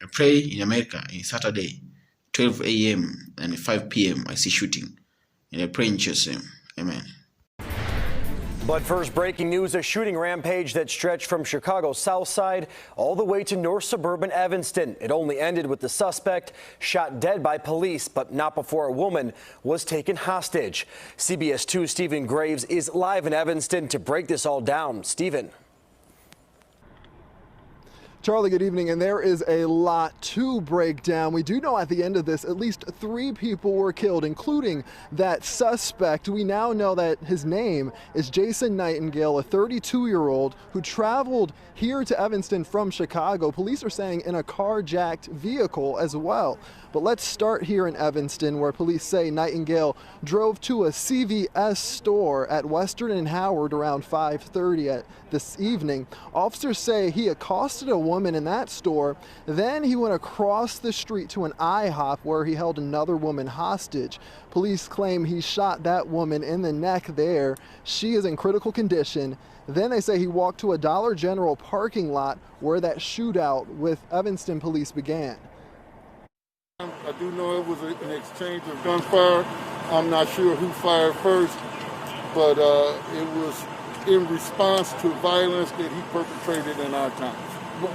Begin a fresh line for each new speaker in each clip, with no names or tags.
I pray in America, in Saturday, 12 a.m. and 5 p.m. I see shooting. And I pray in Jesus' name. Amen.
But first, breaking news, a shooting rampage that stretched from Chicago's South Side all the way to north suburban Evanston. It only ended with the suspect shot dead by police, but not before a woman was taken hostage. CBS 2's Stephen Graves is live in Evanston to break this all down. Stephen.
Charlie, good evening, and there is a lot to break down. We do know at the end of this, at least 3 people were killed, including that suspect. We now know that his name is Jason Nightingale, a 32-year-old who traveled here to Evanston from Chicago. Police are saying in a carjacked vehicle as well. But let's start here in Evanston, where police say Nightingale drove to a CVS store at Western and Howard around 5:30 this evening. Officers say he accosted a woman in that store. Then he went across the street to an IHOP where he held another woman hostage. Police claim he shot that woman in the neck there. She is in critical condition. Then they say he walked to a Dollar General parking lot where that shootout with Evanston police began.
I do know it was an exchange of gunfire. I'm not sure who fired first, but it was in response to violence that he perpetrated in our town.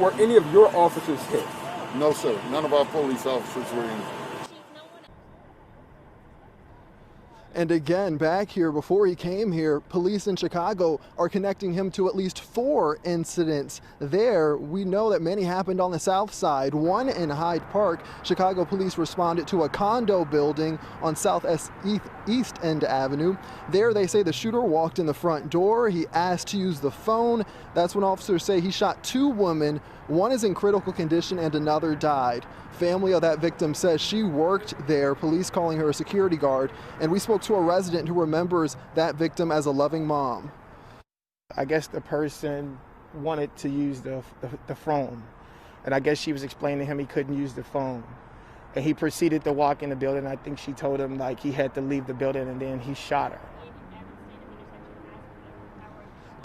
Were any of your officers hit?
No, sir. None of our police officers were in.
And again, back here, before he came here, police in Chicago are connecting him to at least 4 incidents there. We know that many happened on the south side, one in Hyde Park. Chicago police responded to a condo building on East End Avenue. There they say the shooter walked in the front door. He asked to use the phone. That's when officers say he shot 2 women. One is in critical condition and another died. Family of that victim says she worked there, police calling her a security guard. And we spoke to a resident who remembers that victim as a loving mom.
I guess the person wanted to use the phone. And I guess she was explaining to him he couldn't use the phone. And he proceeded to walk in the building. I think she told him like he had to leave the building, and then he shot her.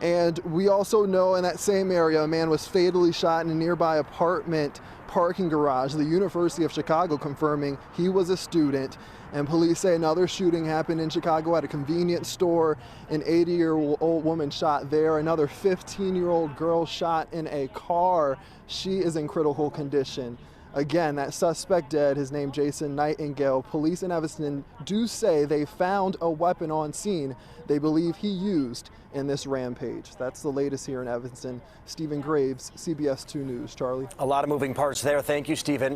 And we also know in that same area, a man was fatally shot in a nearby apartment parking garage. The University of Chicago confirming he was a student. And police say another shooting happened in Chicago at a convenience store. An 80-year-old woman shot there. Another 15-year-old girl shot in a car. She is in critical condition. Again, that suspect dead, his name Jason Nightingale. Police in Evanston do say they found a weapon on scene they believe he used in this rampage. That's the latest here in Evanston. Stephen Graves, CBS 2 News. Charlie.
A lot of moving parts there. Thank you, Stephen.